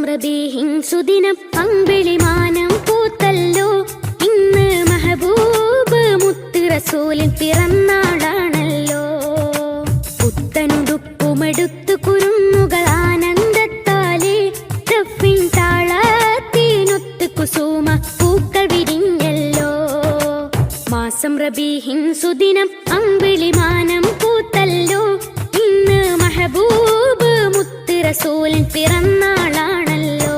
റബീഹിൻ സുദിനം അമ്പിളിമാനം പൂത്തല്ലോ. ഇന്ന് മെഹബൂബ് മുത്ത് റസൂലിൻ പിറന്നാളാണല്ലോ. പുത്തനുടുപ്പുമെടുത്തു കുരുന്നുകൾ ആനന്ദത്താലേ ദഫിൻ താളത്തിനൊത്ത് കുസുമ പൂക്കൾ വിരിഞ്ഞല്ലോ. മാസം റബീഹിൻ സുദിനം അമ്പിളിമാനം പൂത്തല്ലോ. ഇന്ന് മെഹബൂബ് മുത്ത് റസൂലിൻ പിറന്നാളാണല്ലോ.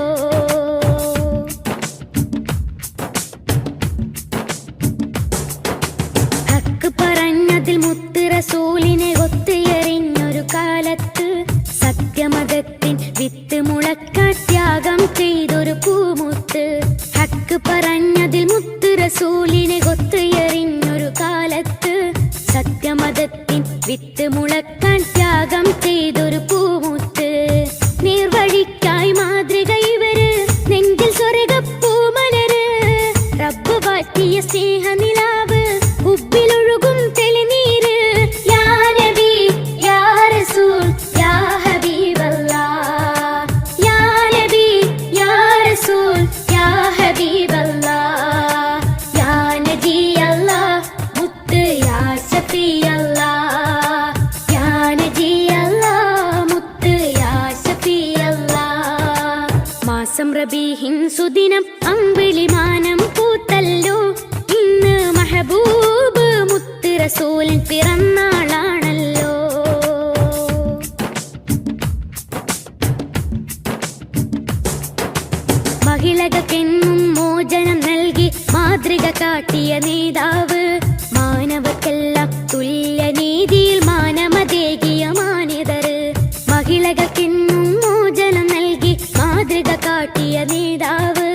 ഹക്ക് പറഞ്ഞതിൽ മുത്ത് റസൂലിനെ ഒത്തുയറിഞ്ഞൊരു കാലത്ത് സത്യമതത്തിൻ വിത്ത് മുളക്കാൻ ത്യാഗം ചെയ്തൊരു പൂമുത്ത്. ഹക്ക് പറഞ്ഞതിൽ മുത്ത് റസൂലിനെ ഒത്തുയറിഞ്ഞൊരു കാലത്ത് സത്യമതത്തിൻ വിത്ത് മുളക്കാൻ ത്യാഗം ചെയ്തൊരു പൂമുത്ത്. നീർവഴിക്കായി മാതൃക ഇവര്, നെഞ്ചിൽ സ്വർഗപ്പൂമലര്. റബ്ബ് വാറ്റിയ സ്നേഹനിലാവ്, ഉബ്ബിലൊഴുകും തെളിനീര്. യാ നബി യാ റസൂൽ യാ ഹബീബല്ലാഹ്. യാ നബി യാ റസൂൽ യാ ഹബീബല്ലാഹ്. യാ നബി അല്ലാഹ് മുത്ത് യാ ശഫീ അല്ലാഹ്. യാ നബി അല്ലാഹ് മുത്ത് യാ ശഫീ അല്ലാഹ്. മാസം റബീഹിൻ സുദിനം അമ്പിളിമാനം പൂത്തല്ലോ. ഇന്ന് മെഹബൂബ് മുത്ത് റസൂലിൻ പിറന്നാളാണല്ലോ. മഹിളകൾക്കെന്നും മോചനം നൽകി മാതൃക കാട്ടിയ നേതാവ്. മാനവക്കെല്ലാം തുല്യനീതിയിൽ മാനമതേകിയ മാന്യതര്. മഹിളകൾക്കെന്നും മോചനം നൽകി മാതൃക കാട്ടിയ നേതാവ്.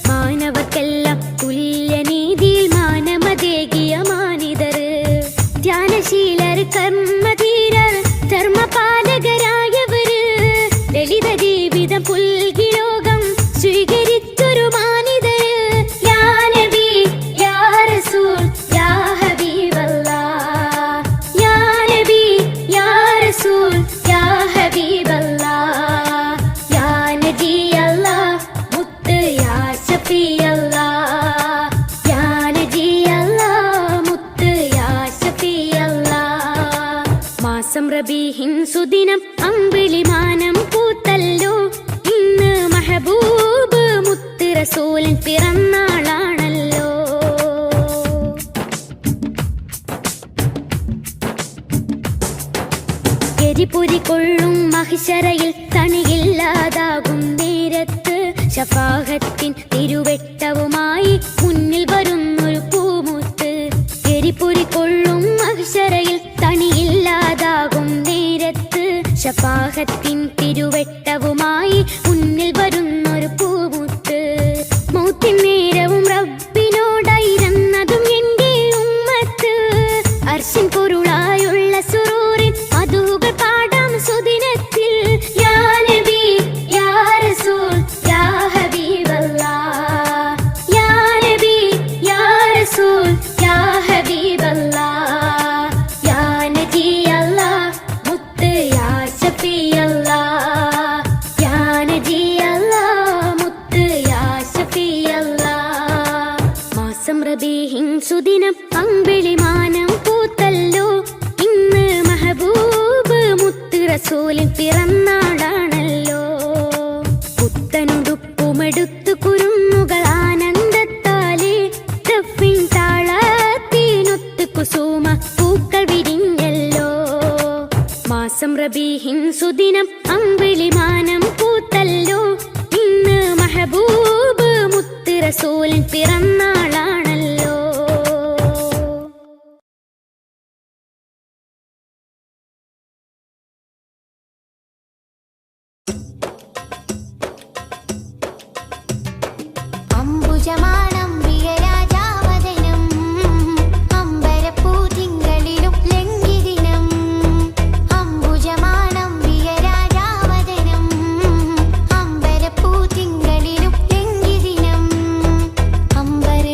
മാനവക്കെല്ലാം തുല്യനീതിയിൽ മാനമതേകിയ മാന്യതര്. ധ്യാനശീലർ കർമ്മധീരർ ധർമ്മപാലകരായവര്. ലളിത ജീവിതം പുൽകി ലോകം സ്വീകരിച്ചൊരു മാനിതര്. യാ നബി യാ റസൂൽ യാ ഹബീബല്ലാഹ്. യാ നബി യാ റസൂൽ യാ ഹബീബല്ലാഹ്. യാ നബി അല്ലാഹ് മുത്ത് യാ ശഫീ അല്ലാഹ്. യാ നബി അല്ലാഹ് മുത്ത് യാ ശഫീ അല്ലാഹ്. മാസം റബീഹിൻ സുദിനം അമ്പിളിമാനം പൂത്തല്ലോ. ഇന്ന് മെഹബൂബ് മുത്ത് റസൂലിൻ പിറന്നാളാണല്ലോ. എരിപൊരി കൊള്ളും മഹിശറയിൽ തണിയില്ലാതാകും നേരത്ത് ശഫാഅത്തിൻ തിരുവെട്ടവുമായി മുന്നിൽ വരുന്നൊരു പൂമുത്ത്. എരിപൊരി കൊള്ളും മഹിശറയിൽ തണിയില്ലാതാകും നേരത്ത് ശഫാഅത്തിൻ തിരുവെട്ടവുമായി മുന്നിൽ വരുന്നൊരു പൂമുത്ത്. മൗത്തിൻ നേരവും റബ്ബിനോടായിരുന്നതും എൻ്റെ ഉമ്മത്ത്. അർശിൻ പൊരുളായുള്ള സുറൂറിൻ മധുകൾ പാടാം സുദിനത്തിൽ. യാ നബി യാ റസൂൽ യാ ഹബീബല്ലാഹ്. യാ നബി യാ റസൂൽ യാ ഹബീബല്ലാഹ്. യാ നബി അല്ലാഹ് മുത്ത് യാ ശഫീ അല്ലാഹ്. യാ നബി അല്ലാഹ് മുത്ത് യാ ശഫീ അല്ലാഹ്. മാസം റബീഹിൻ സുദിനം അമ്പിളിമാനം പൂത്തല്ലോ. ഇന്ന് മെഹബൂബ് മുത്ത് റസൂലിൻ പിറന്നാളാണല്ലോ. പുത്തനുടുപ്പുമെടുത്തു കുരുന്നുകൾ ആനന്ദത്താലേ ദഫിൻ താളത്തിനൊത്ത് കുസുമ പൂക്കൾ വിരിഞ്ഞല്ലോ. മാസം റബീഹിൻ സുദിനം അമ്പിളിമാനം പൂത്തല്ലോ. ഇന്ന് മെഹബൂബ് മുത്ത് റസൂലിൻ പിറന്നാളാണല്ലോ. അംബുജമാണം പ്രിയരാജാവദനം അമ്പരപ്പൂതിങ്കളിലും ലംഘിദിനം. അംബുജമാണം പ്രിയരാജാവദനം അമ്പരപ്പൂതിങ്കളിലും ലംഘിദിനം. അമ്പര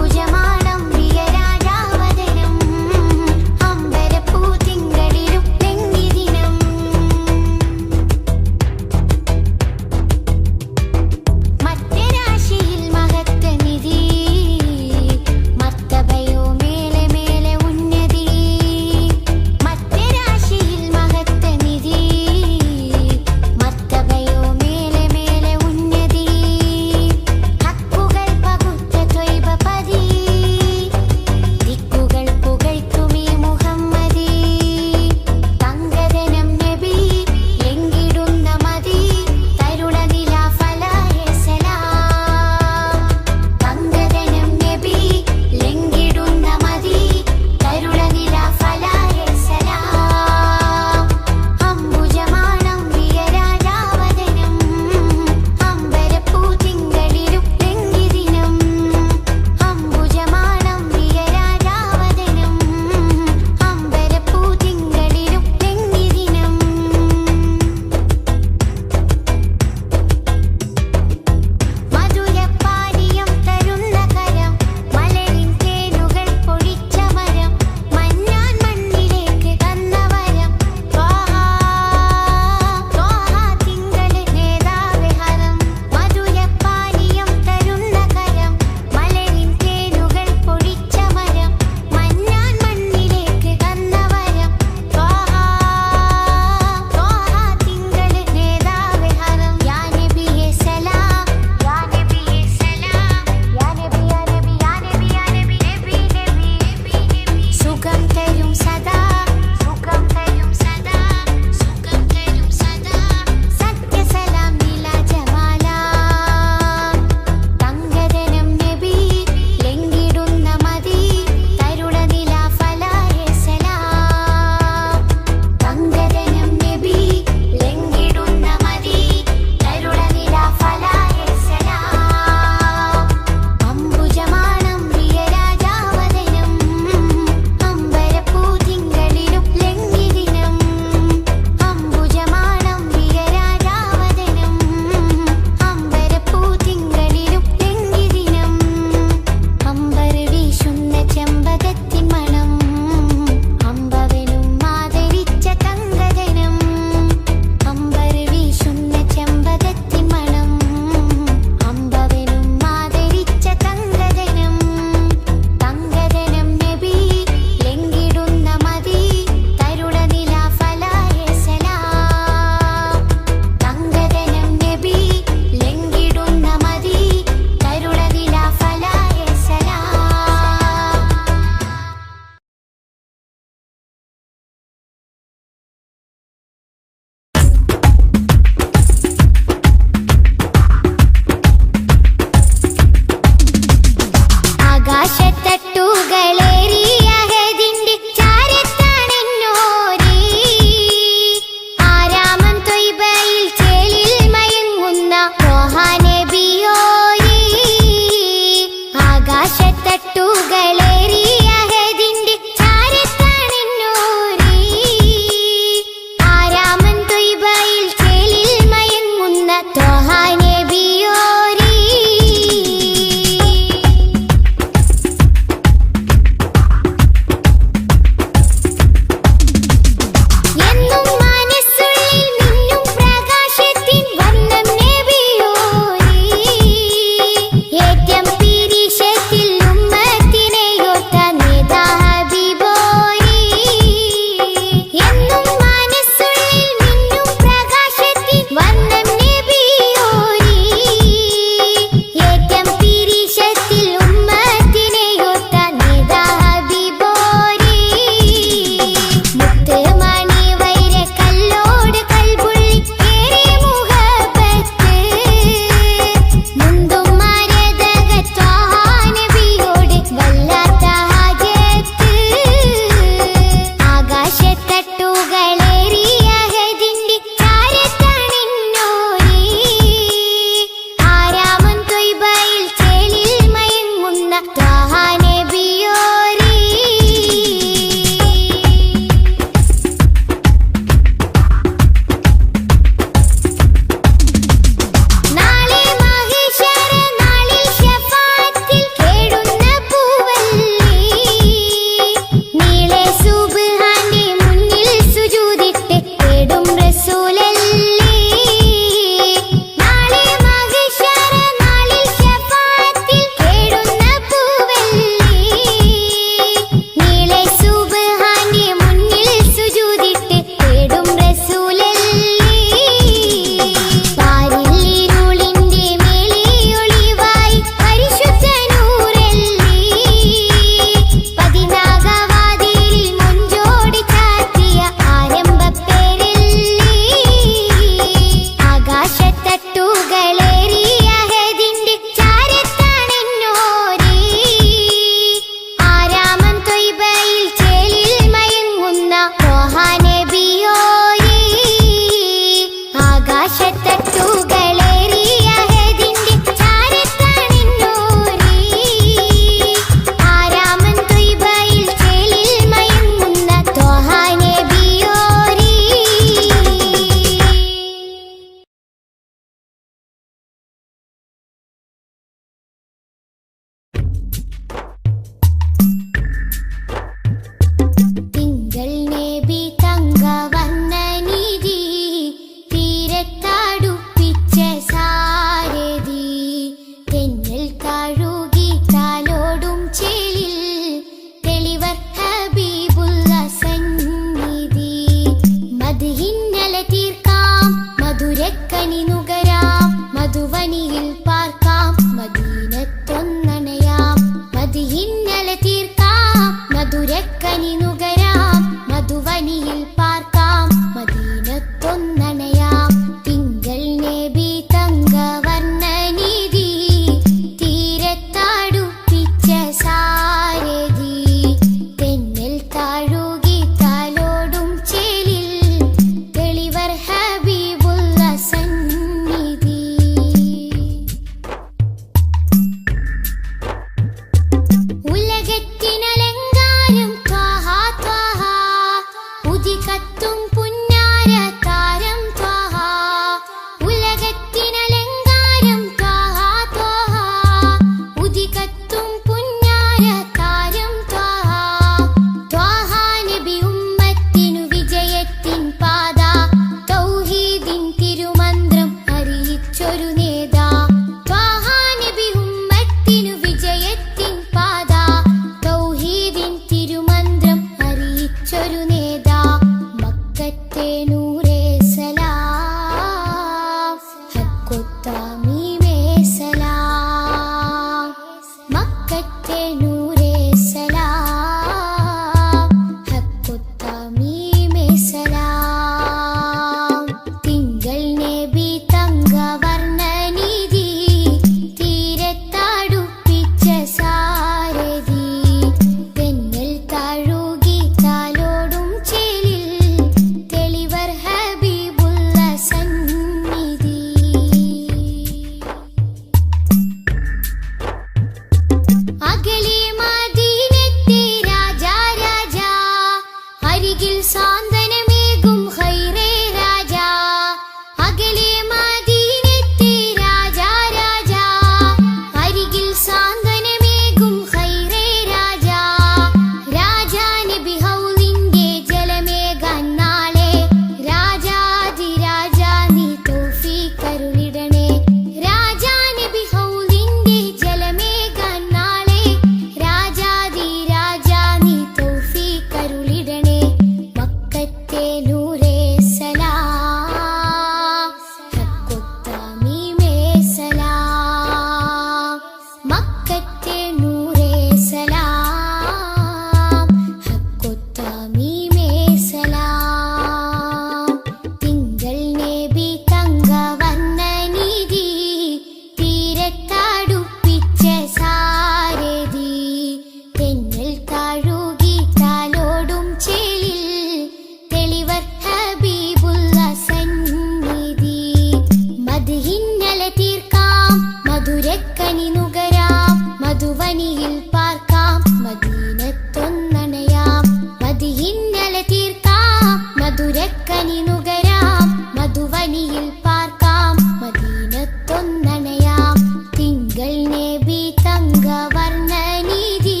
ഗവർണനിധി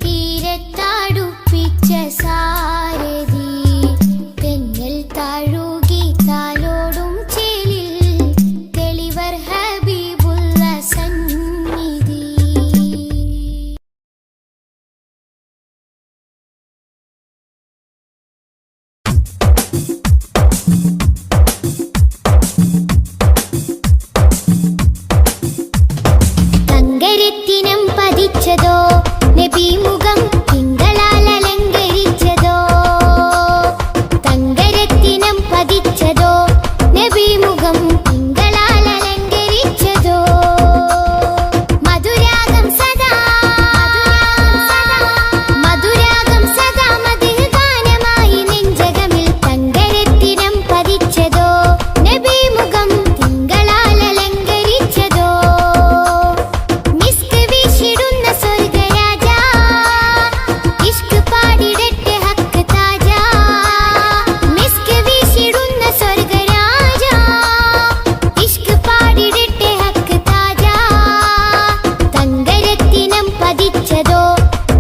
തീരത്താടുപ്പിച്ച സാരഥി തെന്നൽ താഴുകി താലോടും ചേലിൽ തെളിവർ ഹബീബുള്ള സന്നിധി. തങ്കരത്തിനം പതിച്ചതോ നബിമുഖം തിങ്കളാൽ അലങ്കരിച്ചതോ. തങ്കരത്തിനം പതിച്ചതോ നബിമുഖം തിങ്കളാൽ അലങ്കരിച്ചതോ. മധുരാഗം സദാ മധുരാഗം സദാ മധുര ഗാനമായി നെഞ്ചകമിൽ. തങ്കരത്തിനം പതിച്ചതോ നബിമുഖം തിങ്കളാൽ അലങ്കരിച്ചതോ. മിസ്ക് വീശിടുന്ന സ്വർഗരാജ ഇഷ്ക് പാടിടട്ടെ ഹക്ക് താജ. മിസ്ക് വീശിടുന്ന സ്വർഗരാജ ഇഷ്ക് പാടിടട്ടെ ഹക്ക് താജ. തങ്കരത്തിനം പതിച്ചതോ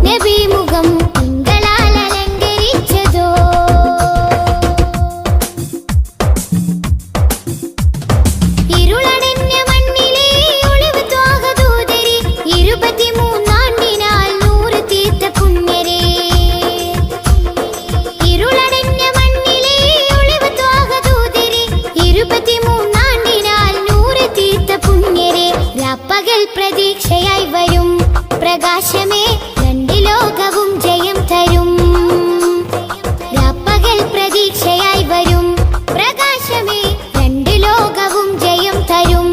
നബിമുഖം തിങ്കളാൽ അലങ്കരിച്ചതോ. ഇരുളടഞ്ഞ മണ്ണിലെ ഒളിവ് ത്വാഹദൂതരെ 23 നൂറ് തീർത്ത പുണ്യരെ. ഇരുളടഞ്ഞ മണ്ണിലെ ഒളിവ് ത്വാഹദൂതരെ 23 നൂറ് തീർത്ത പുണ്യരെ. രാപ്പകൽ പ്രതീക്ഷയായി വരും പ്രകാശമേ രണ്ട് ലോകവും ജയം തരും. രാപ്പകൽ പ്രതീക്ഷയായി വരും പ്രകാശമേ രണ്ട് ലോകവും ജയം തരും.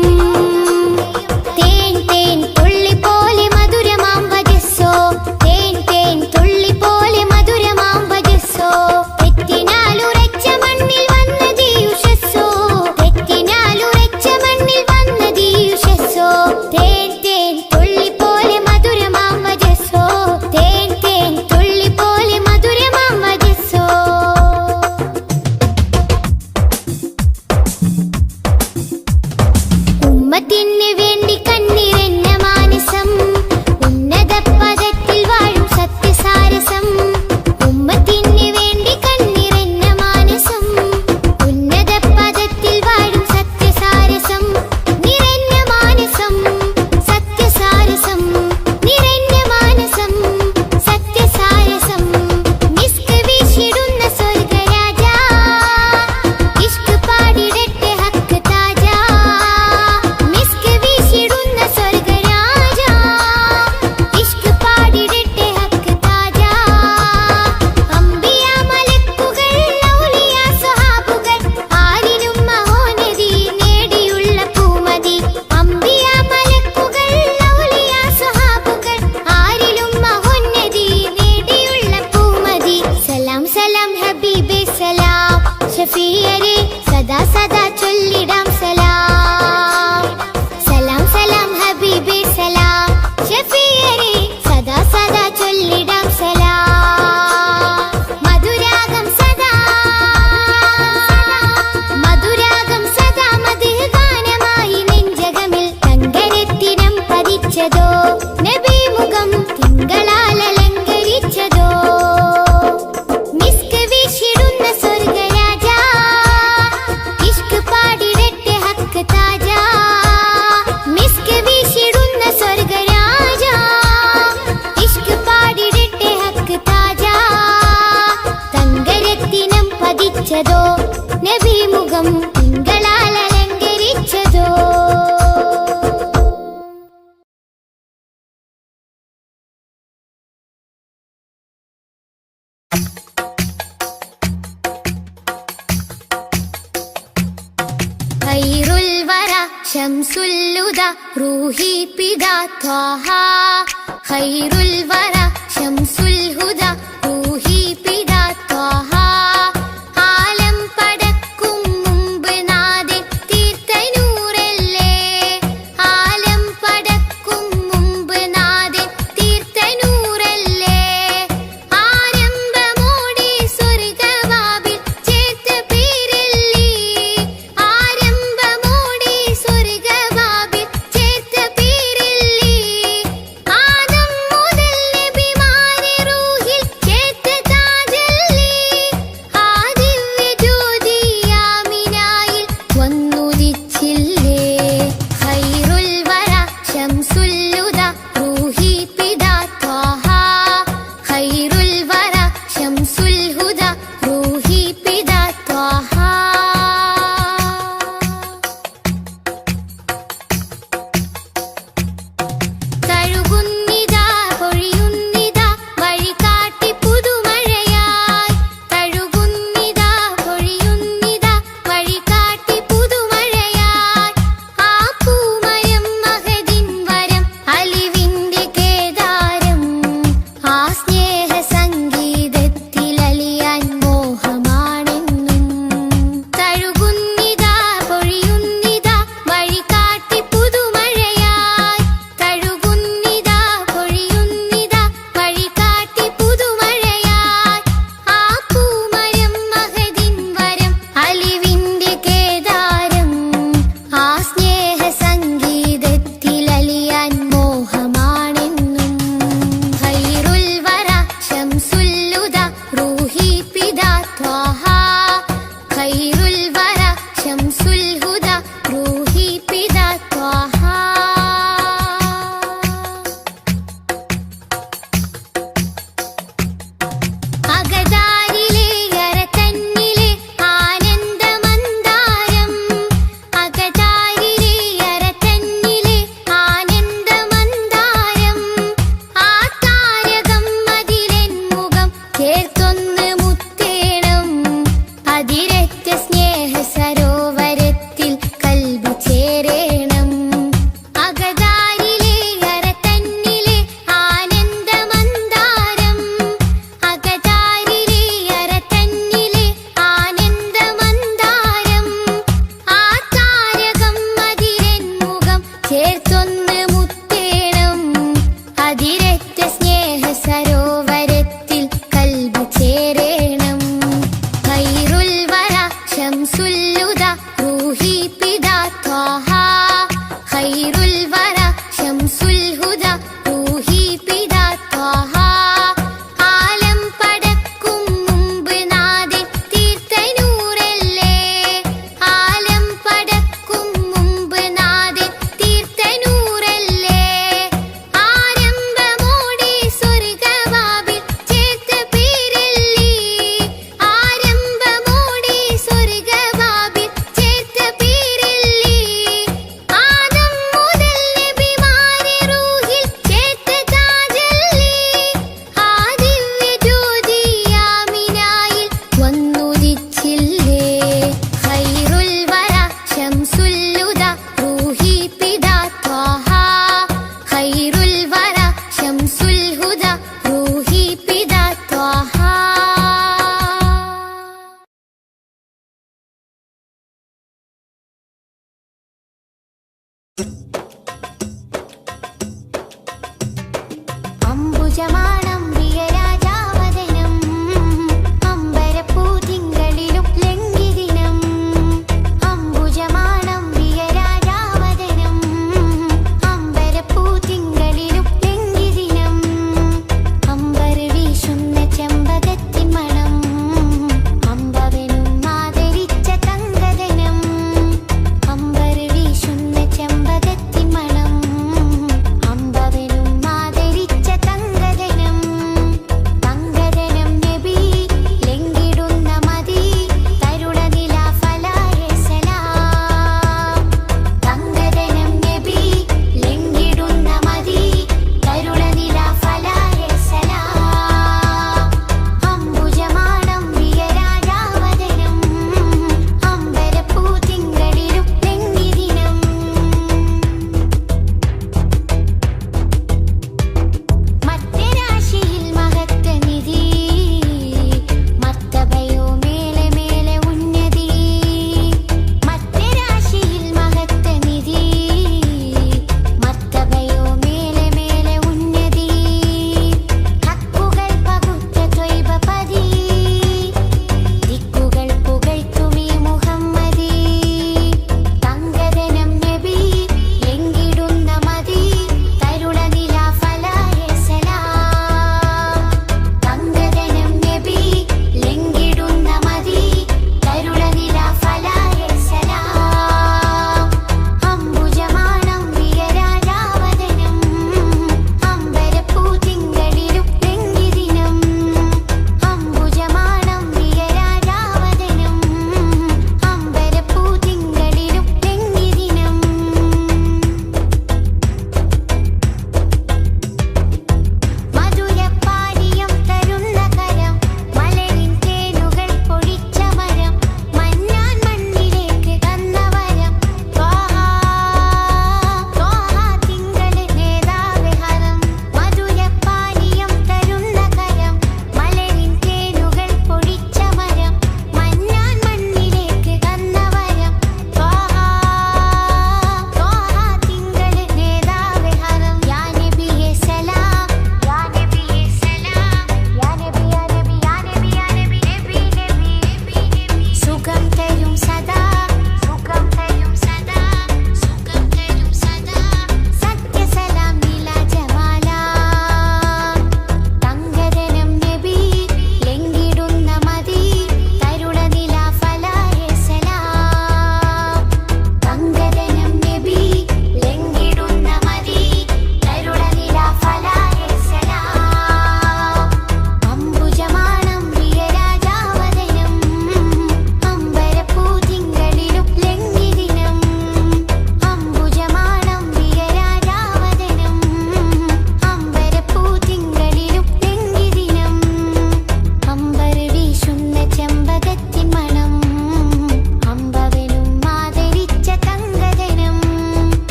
തേൻ തേൻ തുള്ളി പോലെ മധുരമാം വജസ്സോ. തേൻ തേൻ തുള്ളി പോലെ മധുരമാം വജസ്സോ. തെറ്റിനാലുറച്ച മണ്ണിൽ വന്നതീ ഉഷസ്സോ. തെറ്റിനാലുറച്ച മണ്ണിൽ വന്നതീ ഉഷസ്സോ. തേൻ തേൻ തുള്ളി പോലെ മധുരമാം വജസ്സോ. തേൻ തേൻ തുള്ളി പോലെ മധുരമാം വജസ്സോ. ഉമ്മത്തിന് വേണ്ടി കണ്ണിറഞ്ഞ മാനസം ഉന്നത പദത്തിൽ വാഴും സത്യസാരസം. ഉമ്മത്തിന് വേണ്ടി കണ്ണിറഞ്ഞ മാനസം ഉന്നത പദത്തിൽ വാഴും സത്യസാരസം. നിറഞ്ഞ മാനസം സത്യസാരസം. നിറഞ്ഞ മാനസം സത്യസാരസം. മിസ്ക് വീശിടുന്ന സ്വർഗരാജ ഇഷ്ക് പാടിടട്ടെ ഹക്ക് താജ. മിസ്ക് വീശിടുന്ന സ്വർഗരാജ ഇഷ്ക് പാടിടട്ടെ ഹക്ക് താജ. അംബിയ മലക്കുകൾ ഔലിയ സ്വഹാബുകൾ ആരിലും മഹോന്നതി നേടിയുള്ള പൂമതി. അംബിയ മലക്കുകൾ ഔലിയ സ്വഹാബുകൾ ആരിലും മഹോന്നതി നേടിയുള്ള പൂമതി. സലാം സലാം ഹബീബേ സലാം ഷഫീയരെ സദാ സദാ ചൊല്ലിടാം സലാം. സലാം സലാം ഹബീബേ സലാം ഷഫീയരെ സദാ സദാ ചൊല്ലിടാം സലാം. മധുരാഗം സദാ മധുരാഗം സദാ മധുര ഗാനമായി നെഞ്ചകമിൽ. തങ്കരത്തിനം പതിച്ചതോ നബിമുഖം തിങ്കളാൽ അലങ്കരിച്ചതോ. മിസ്ക് വീശിടുന്ന സ്വർഗരാജ ഇഷ്ക് പാടിടട്ടെ ഹക്ക് താജ. മിസ്ക് വീശിടുന്ന സ്വർഗരാജ ഇഷ്ക് പാടിടട്ടെ ഹക്ക് താജ. തങ്കരത്തിനം പതിച്ചതോ നബിമുഖം തിങ്കളാൽ അലങ്കരിച്ചതോ. ഖൈറുൽ വറ ശംസുൽ ഹുദ റൂഹി പിതാ ത്വാഹ. ഖൈറുൽ വറ ശംസുൽ ഹുദ റൂഹി പിതാ ത്വാഹ. ആലം പടക്കും മുമ്പ് നാഥൻ തീർത്ത നൂറല്ലേ. ആലം പടക്കും മുമ്പ് നാഥൻ തീർത്ത നൂറല്ലേ. ആരംഭമോടെ സ്വർഗവാതിൽ ചേർത്ത പേരല്ലേ. ആരംഭമോടെ സ്വർഗവാതിൽ ചേർത്ത പേരല്ലേ. അതിരറ്റ സ്നേഹ സരോവരത്തിൽ കൽബ് ചേരേണം. ഖൈറുൽ വറ ശംസുൽ ഹുദ റൂഹി പിതാ ത്വാഹ. ഖൈറുൽ വറ ശംസുൽ ഹുദ റൂഹി പിതാ ത്വാഹ. ആലം പടക്കും മുമ്പ് നാഥൻ തീർത്ത നൂറല്ലേ. ആലം പടക്കും മുമ്പ് നാഥൻ തീർത്ത നൂറല്ലേ. ആരംഭമോടെ സ്വർഗവാതിൽ ചേർത്ത പേരല്ലേ. ആരംഭമോടെ സ്വർഗവാതിൽ ചേർത്ത പേരല്ലേ. ആദം മുതൽ നബിമാരെ റൂഹിൽ ചേർത്ത താജല്ലേ. ആ ദിവ്യ ജ്യോതി ആമിനായിൽ വന്നുദിച്ചില്ലേ. ഖൈറുൽ വറ ശംസുൽ ഹുദ റൂഹി പിതാ ത്വാഹ. ഖൈറുൽ വറ ശംസുൽ ഹുദ റൂഹി പിതാ ത്വാഹ. അംബുജമാണംബിക രാജാവദനം അമ്പരപ്പൂതിങ്കളിലും ലംഘിദിനം. അംബുജമാണംബിക രാജാവദനം അമ്പരപ്പൂതിങ്കളിലും ലംഘിദിനം. അമ്പർ വീശുന്ന ചെമ്പകത്തിൻ മണം അമ്പവനും ആദരിച്ച തങ്കദനം. അമ്പർ വീശുന്ന ചെമ്പകത്തിൻ മണം അമ്പവനും ആദരിച്ച തങ്കദനം.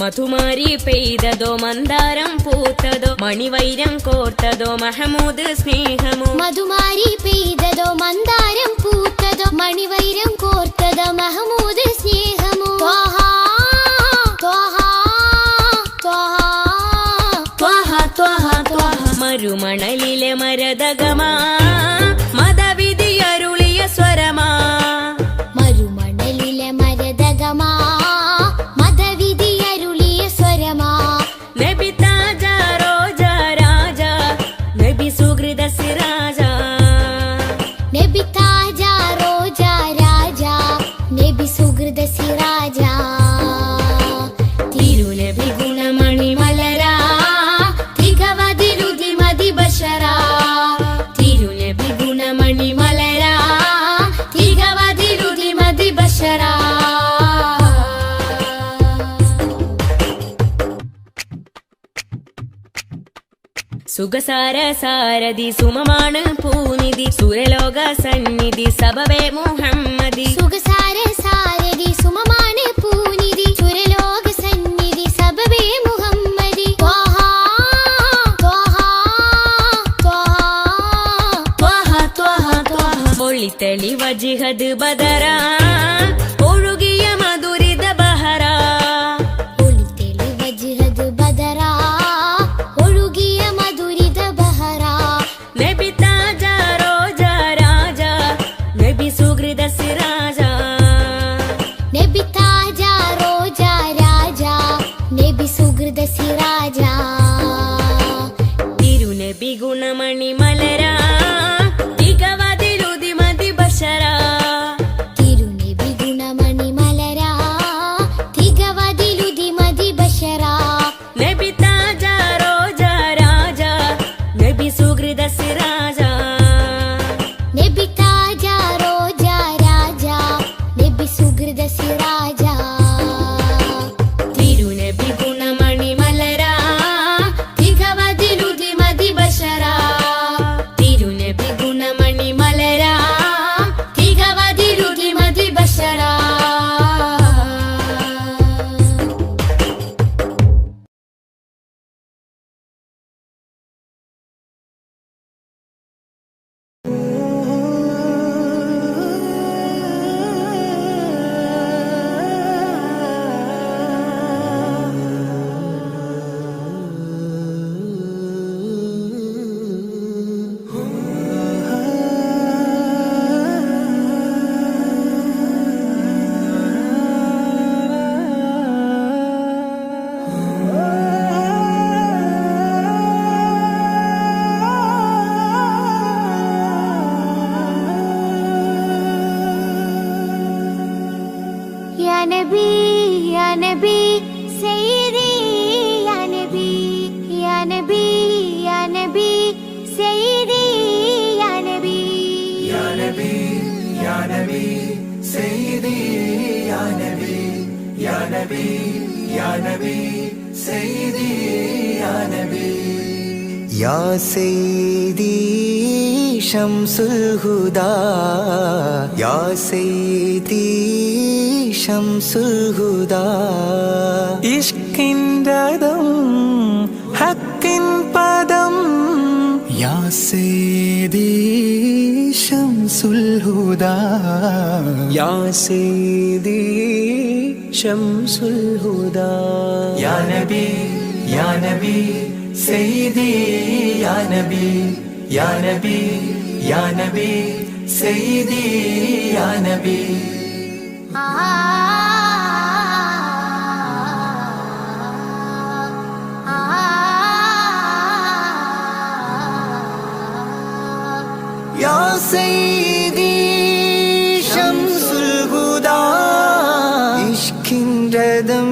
മധുമാരി പെയ്തതോ മന്ദാരം പൂത്തതോ മണിവൈരം കോർത്തതോ മഹമൂദ് സ്നേഹമോ മധുമാരി പെയ്തതോ മന്ദാരം പൂത്തതോ മണിവൈരം കോർത്തതോ മഹമൂദ് സ്നേഹമോ മരുമണലിലെ മരതകമാ മതവിധിയരുളിയ സ്വരമാ മരുമണലിലെ മരതകമാ മതവിധിയരുളിയ സ്വരമാ നബി താജ റോജ രാജ നബി സുഹൃദ സിരാജ നബി താജ റോജ രാജ നബി സുഹൃദ സിരാജ തിരുനബി ഗുണമണി മലരാ തികവതിലുതി മതി ബശരാ തിരുനബി ഗുണമണി മലരാ തികവതിലുതി മതി ബശരാ സുഖസാര സാരഥി സുമമാണ് പൂനിധി സുരലോക സന്നിധി സബവേ മുഹമ്മദി സുഖസാര സാരഥി സുമമാണ് പൂനിധി ചുരലോക സന്നിധി സബബേ മുഹമ്മദി ഒളിത്തളി വജിഹദ് ബദരാ ഒഴുകിയ മധുരിത ബഹരാ ഒളിതെളി വജ്ഹദ് ബദറാ ഒഴുകിയ മധുരിത ബഹറാ നബി താജ റോജ രാജ നബി സുഹൃദ സിരാജ നബി താജ റോജ രാജ നബി സുഹൃദ സിരാജ തിരുനബി ഗുണമണി മലരാ തികവതിലുതി മതി ബശരാ തിരുനബി ഗുണമണി മലരാ തികവതിലുതി മതി ബശറാ നബി താജ റോജ രാജ നബി സുഹൃദ സിരാജ നബി താജ റോജ രാജ നബി സുഹൃദ സിരാജ തിരുനബി ഗുണമണി മലരാ തികവതിലുതി മതി ബശരാ തിരുനബി ഗുണമണി മലരാ തികവതിലുതി മതി ബശരാ या नबी सैयदी या नबी या नबी या नबी सैयदी या नबी या नबी या नबी सैयदी या नबी या नबी या नबी सैयदी या नबी या सैयदी शम्सुल हुदा या सैयदी शम्सुल हुदा इश्किंददम हक्किन पदम या सैयदी शम्सुल हुदा या सैयदी शम्सुल हुदा या नबी सैयदी या नबी या नबी या नबी सैयदी या नबी या सैयदी शम्सुल हुदा इश्किन रदम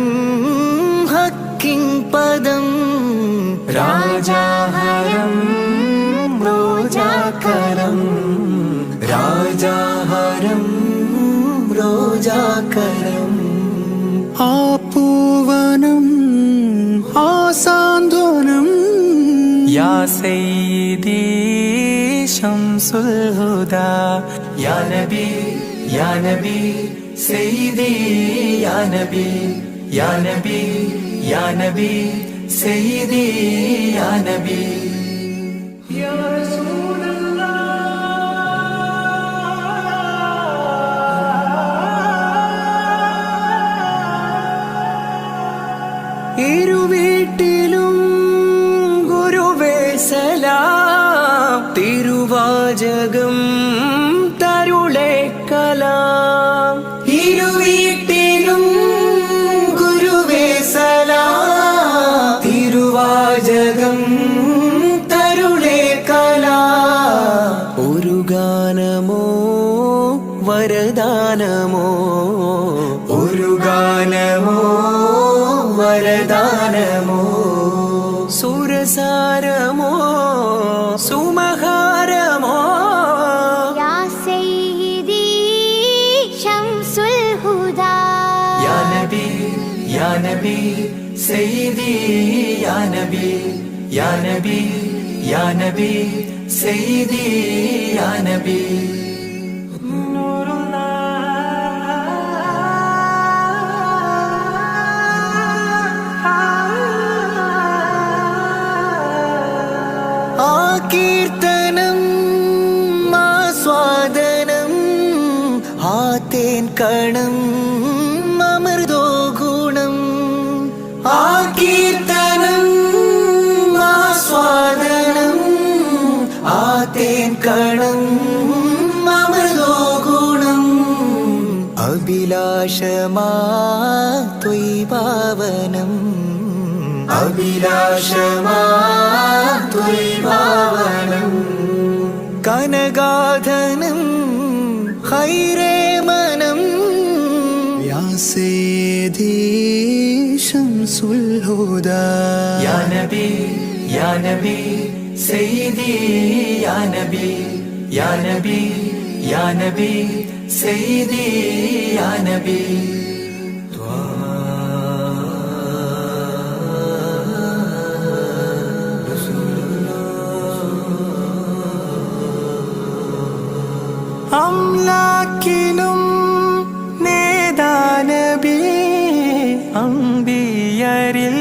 हक्किन पदम राजा हरम रोजा करम राजा हरम रोजा करम आपूवनम आसांध्वनम या सैयदी शम्सुल हुदा या नबी सैयदी या नबी या नबी या नबी सैयदी या नबी या रसूल ഇരുവീട്ടിലും ഗുരുവേ സലാം തിരുവാചകം തരുളേ കലാം ഇരുവീട്ടിലും ഗുരുവേ സലാം തിരുവാചകം തരുളേ കലാം ഒരു ഗാനമോ വരദാനമോ ഒരു ഗാനമോ വരദാനമോ സുരസാരമോ സുമഹാരമോ യാ സയ്യിദി ശംസുൽ ഹുദാ യാ നബി യാ നബി സയ്യിദി യാ നബി യാ നബി യാ നബി സയ്യിദി യാ നബി കീർത്തനം ആസ്വാദനം ആതേൻ കണം അമൃതോ ഗുണം ആ കീർത്തനം ആസ്വാദനം ആതേൻ കണം അമൃതോ ഗുണം അഭിലാഷമാ ത്വൈപാവനം അഭിലാഷമാ ത്വൈപാവനം കനഗാധനം ഹൈരേ മനം യാ സയ്യിദി ശംസുൽ ഹുദാ യാ നബി യാ നബി സയ്യിദി യാ നബി യാ നബി യാ നബി സയ്യിദി യാ നബി അംലാക്കിലും നേദാനബി അംബിയരിൽ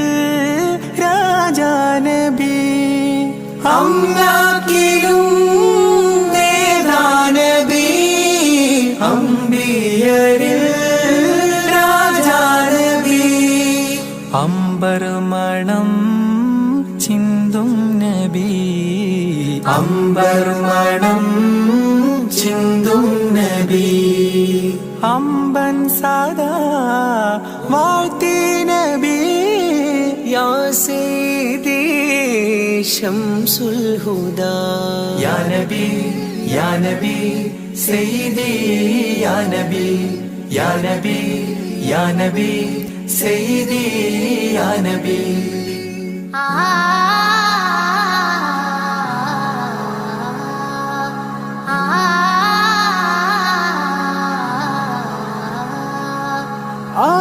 രാജാനബി അംലാക്കിലും നേദാനബി അംബിയരിൽ രാജാനബി അംബർമണം ചിന്തും നബി അംബർമണം ചിന്തും നബി അമ്പൻ സദാ വാഴ്ത്തി നബി യാ സയ്യിദി ശംസുൽ ഹുദാ യാ നബി യാ നബി സയ്യിദി യാ നബി യാ നബി യാ നബി സയ്യിദി യാ നബി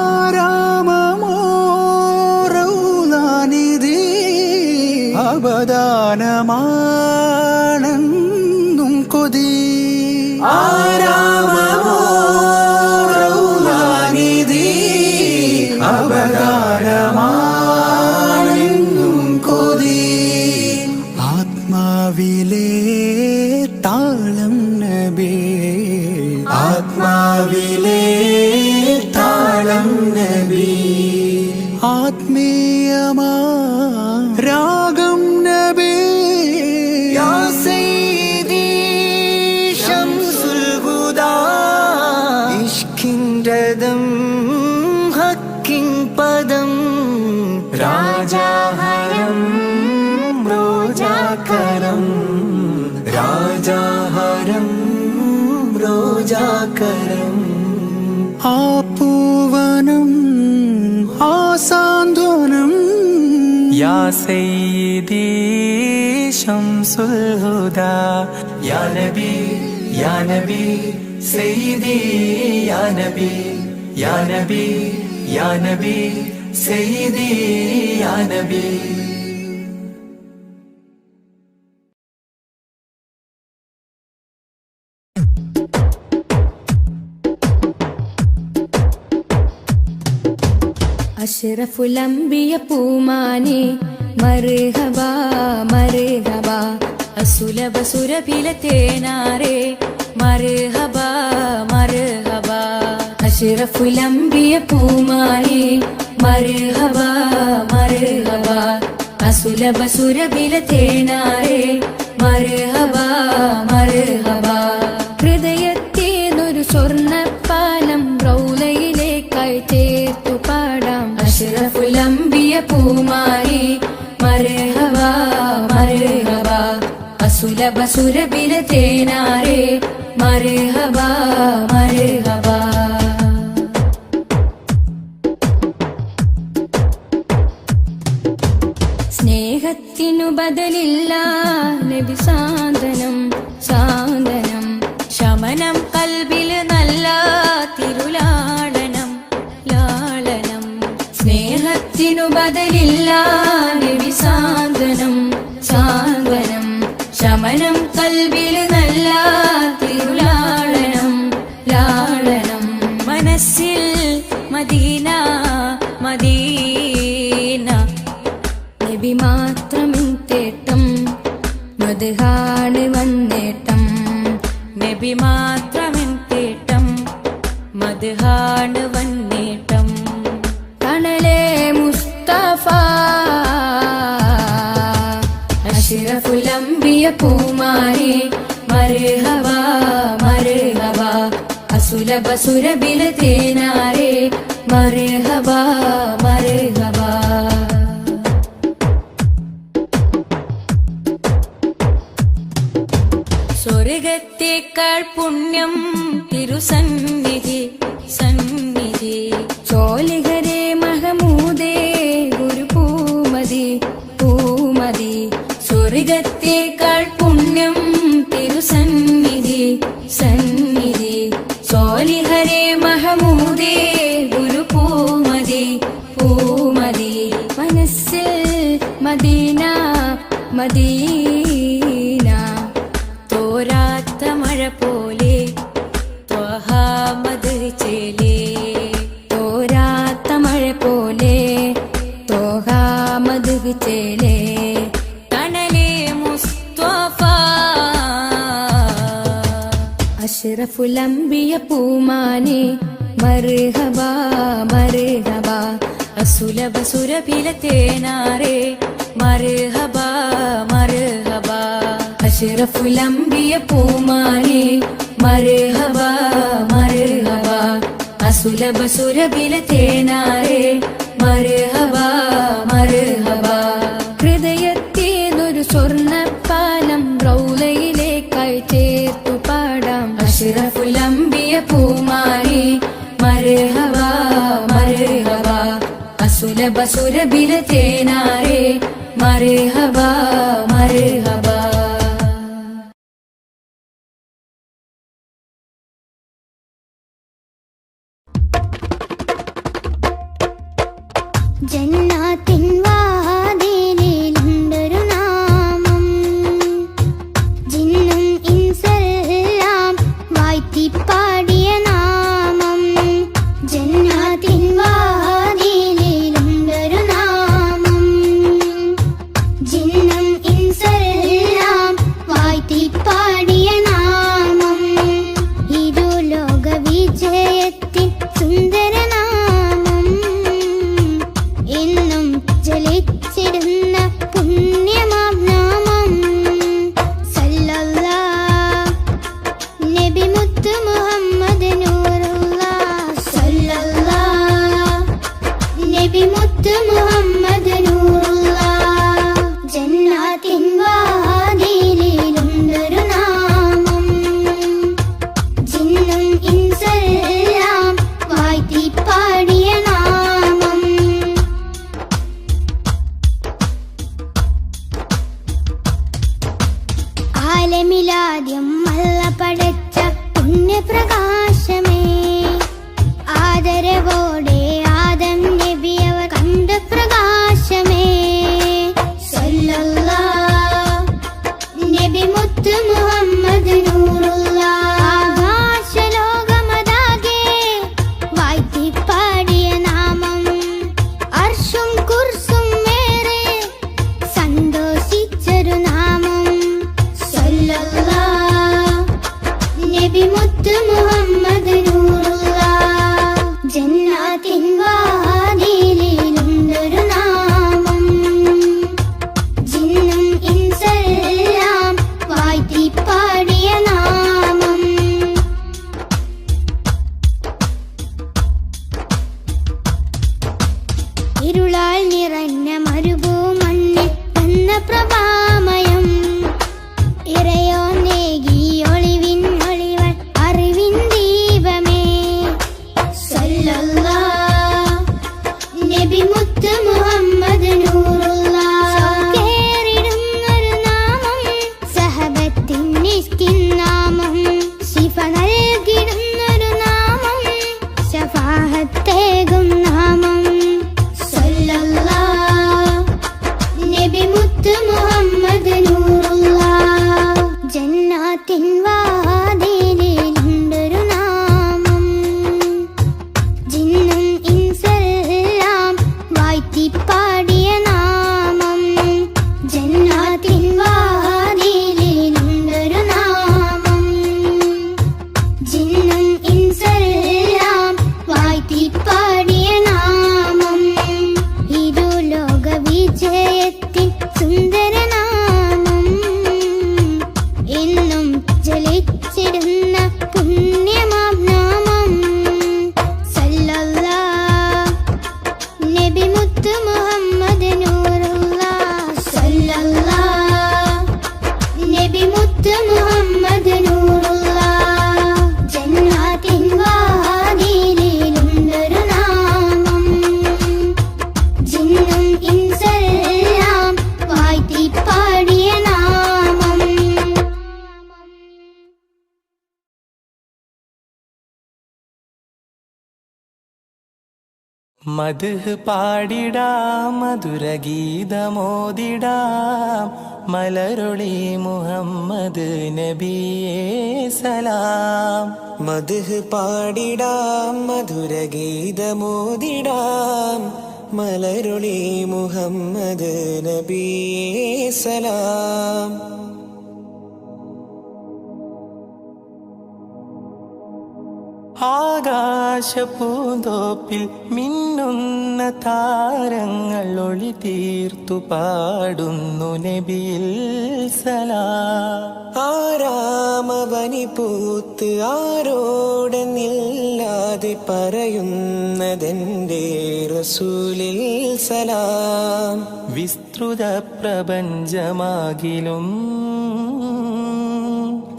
ആരാമമോ റൗളാനിധി അബദാനമാണെന്നും കൊതി ആരാമമോ റൗളാനിധി അബദാനമാണെന്നും കൊതി ആത്മാവിലെ താളം നബി ആത്മാവിലെ താളം നബി ആത്മീയമാ രാഗം നബി യാ സയ്യിദി ശംസുൽ ഹുദാ ഇഷ്കിൻ രഥം ഹക്കിൻ പദം രാജാഹരം റോജാകരം രാജാഹരം റോജാകരം ആ പൂവനം ആ സാന്ത്വനം യാ സയ്യിദി ശംസുൽ ഹുദാ യാ നബി യാ നബി സയ്യിദി യാ നബി യാ നബി യാ നബി സയ്യിദി യാ നബി അഷ്റഫുൽ അംബിയ പൂമാനെ മർഹബ മർഹബ അസുലഭ സുരഭില തേനാരെ മർഹബ മർഹബ അഷ്റഫുൽ അംബിയ പൂമാനെ മർഹബ മർഹബ അസുലഭ സുരഭില തേനാരെ മർഹബ മർഹബ ഹൃദയത്തേതൊരു സ്വർണ്ണപ്പാലം റൗലയിലേക്കായി ചേർത്തു പാടാം അഷ്റഫുൽ അംബിയ പൂമാനെ മർഹബ മർഹബ അസുലഭ സുരഭില തേനാരെ മർഹബ മർഹബ സ്നേഹത്തിനു ബദലില്ല നബി സാന്ത്വനം സാന്ത്വനം ശമനം കൽബില് നല്ല തിരുലാളനം ലാളനം സ്നേഹത്തിനു ബദലില്ല നബി സാന്ത്വനം സാന്ത്വനം ശമനം കൽബില് നല്ല തിരുലാളനം ലാളനം മനസ്സിൽ മദീന മദീന നബി മാത്രമിൻ തേട്ടം മദ്ഹാണ് വന്നേട്ടം നബി മാത്രമിൻ തേട്ടം മദ്ഹാണ് വന്നേട്ടം തണലേ മുസ്തഫ അഷ്റഫുൽ അംബിയ പൂമാനെ മർഹബ മർഹബ അസുലഭ സുരഭില തേനാരെ മർഹബ മർഹബ സ്വർഗത്തേക്കാൾ പുണ്യം തിരുസന്നിധി സന്നിധി ചോലിഹരേ മഹമൂദേ ഗുരു പൂമതി പൂമതി സ്വർഗത്തേക്കാൾ പുണ്യം തിരുസന്നിധി സന്നിധി ചോലിഹരേ മഹമൂദേ ഗുരു പൂമതി പൂമതി മനസ്സിൽ മദീന മദീന തോരാത്ത മഴ പോലെ ത്വഹാമദ് ചേലേ തോരാത്ത മഴ പോലെ ത്വഹാമദ് ചേലേ തണലേ മുസ്തഫ അഷ്റഫുൽ അംബിയ പൂമാനെ മർഹബ മർഹബ അസുലഭ സുരഭില തേനാരെ മർഹബ മർഹബ അഷ്റഫുൽ അംബിയ പൂമാനെ മർഹബ മർഹബ അസുലഭ സുരഭില തേനാരെ മർഹബ മർഹബ ഹൃദയത്തേതൊരു സ്വർണ്ണപ്പാലം റൗലയിലേക്കായി ചേർത്തു പാടാം അഷ്റഫുൽ അംബിയ പൂമാനെ മർഹബ മർഹബ അസുലഭ സുരഭില തേനാരെ മർഹബ മർഹബ ജന്നാത്തിൻ വാതിലിലുണ്ടൊരു നാമം ജിന്നും ഇൻസെല്ലാം വാഴ്ത്തിപ്പാടിയ നാമം ജന്നാത്തിൻ വാതിലിലുണ്ടൊരു നാമം ജിന്നും ഇൻസെല്ലാം വാഴ്ത്തിപ്പാടിയ നാമം ഇരു ലോക വിജയത്തിൻ സുന്ദര നാമം എന്നും ജലിച്ചിടുന്ന പുണ്യമാം നാമം സല്ലല്ലാഹ് നബി മുത്ത് മുഹമ്മദ് നൂറുല്ലാഹ് സല്ലല്ലാഹ് നബി മുത്ത് മുഹമ്മദ് നൂറുല്ലാഹ് ജന്നാത്തിൻ വാതിലിലുണ്ടൊരു നാമം ജിന്നും ഇൻസെല്ലാം പ്രഭാമയം ഇറയോ നേകി ഒളിവിൻ ഒളിവൻ അറിവിൻ ദീപമേ സല്ലല്ലാഹ് നബി മുത്ത് മുഹമ്മദ് നൂറുല്ലാഹ് കേറിടുന്നൊരു നാമം സഹബത്തിൻ നിഷ്കിൻ നാമം ശിഫ നൽകിടുന്നൊരു നാമം ശഫാഹത്തേകും നാമം സല്ലല്ലാഹ് നബി മുത്ത് മുഹമ്മദ് നൂറുല്ലാഹ് ജന്നാത്തിൻ വാതിലിലുണ്ടൊരു നാമം ജിന്നും ഇൻസെല്ലാം വാഴ്ത്തിപ്പാടിയ നാമം ജന്നാത്തിൻ വാതിലിലുണ്ടൊരു നാമം ജിന്നും ഇൻസെല്ലാം വാഴ്ത്തിപ്പാടിയ നാമം ഇരു ലോക വിജയത്തിൻ സുന്ദരനാമം എന്നും ജലിച്ചിടുന്ന പുണ്യമാം നാമം സല്ലല്ലാഹ് നബി മുത്ത് മുഹമ്മദ് നൂറുല്ലാഹ് സല്ലല്ലാഹ് നബി മുത്ത് മുഹമ്മദ് നൂറുല്ലാഹ് ജന്നാത്തിൻ വാതിലിലുണ്ടൊരു നാമം ജിന്നും ഇൻസെല്ലാം വാഴ്ത്തിപ്പാടിയ നാമം മദ്ഹ് പാടിടാം മധുരഗീതമോദിടാം മലരൊളി മുഹമ്മദ് നബിയേ സലാം. മദ്ഹ് പാടിടാം മധുരഗീതമോദിടാം മലരൊളി മുഹമ്മദ് നബിയേ സലാം. ആകാശപൂന്തോപ്പിൽ മിന്നുന്ന താരങ്ങൾ ഒളി തീർത്തു പാടുന്നു നബിയിൽ സലാം. ആരാമവനി പൂത്ത് ആരോടെന്നില്ലാതെ പറയുന്നതെന്റെ റസൂലിൽ സലാം. വിസ്തൃത പ്രപഞ്ചമാകിലും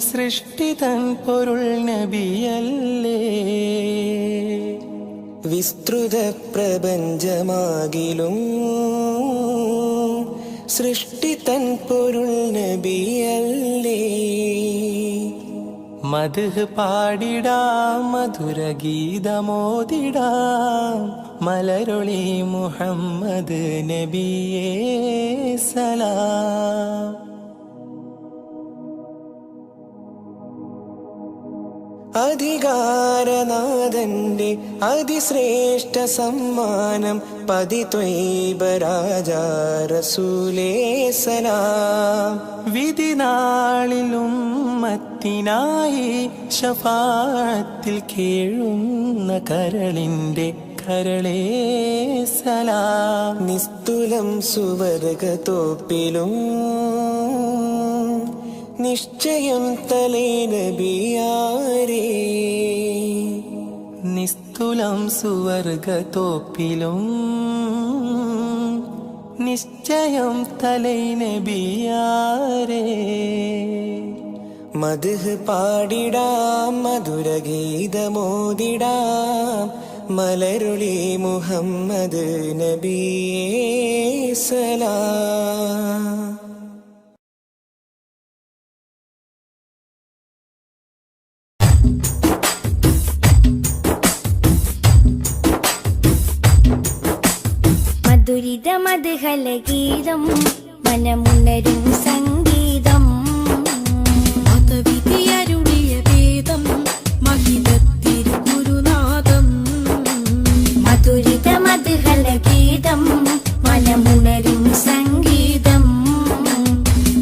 സൃഷ്ടിതൻ പൊരുൾ നബിയല്ലേ. വിസ്തൃത പ്രപഞ്ചമാകിലും സൃഷ്ടിതൻ പൊരുൾ നബിയല്ലേ. മദ്ഹ് പാടിടാം മധുരഗീതമോദിടാം മലരൊളി മുഹമ്മദ് നബിയേ സലാം. അധികാരനാഥന്റെ അതിശ്രേഷ്ഠ സമ്മാനം പതിത്വൈബ രാജാ റസൂലേ സലാം. വിധിനാളിൽ ഉമ്മത്തിനായി ശഫാഅത്തിൽ കേഴുന്ന കരളിന്റെ കരളേ സലാം. നിസ്തുലം സുവർഗതോപ്പിലും നിശ്ചയം തലേ നബിയാരേ. നിസ്തുലം സുവർഗതോപ്പിലും നിശ്ചയം തലൈ നബിയാരേ. മദ്ഹ് പാടിടാം മധുരഗീതമോദിടാം മലരൊളി മുഹമ്മദ് നബിയേ സലാം. മധുരിത മധുഹലഗീതം മനമുണരും സംഗീതം മതവിധിയരുളിയ വേദം മഹിതത്തിരുഗുരുനാഥം. മധുരിത മധുഹലഗീതം മനമുണരും സംഗീതം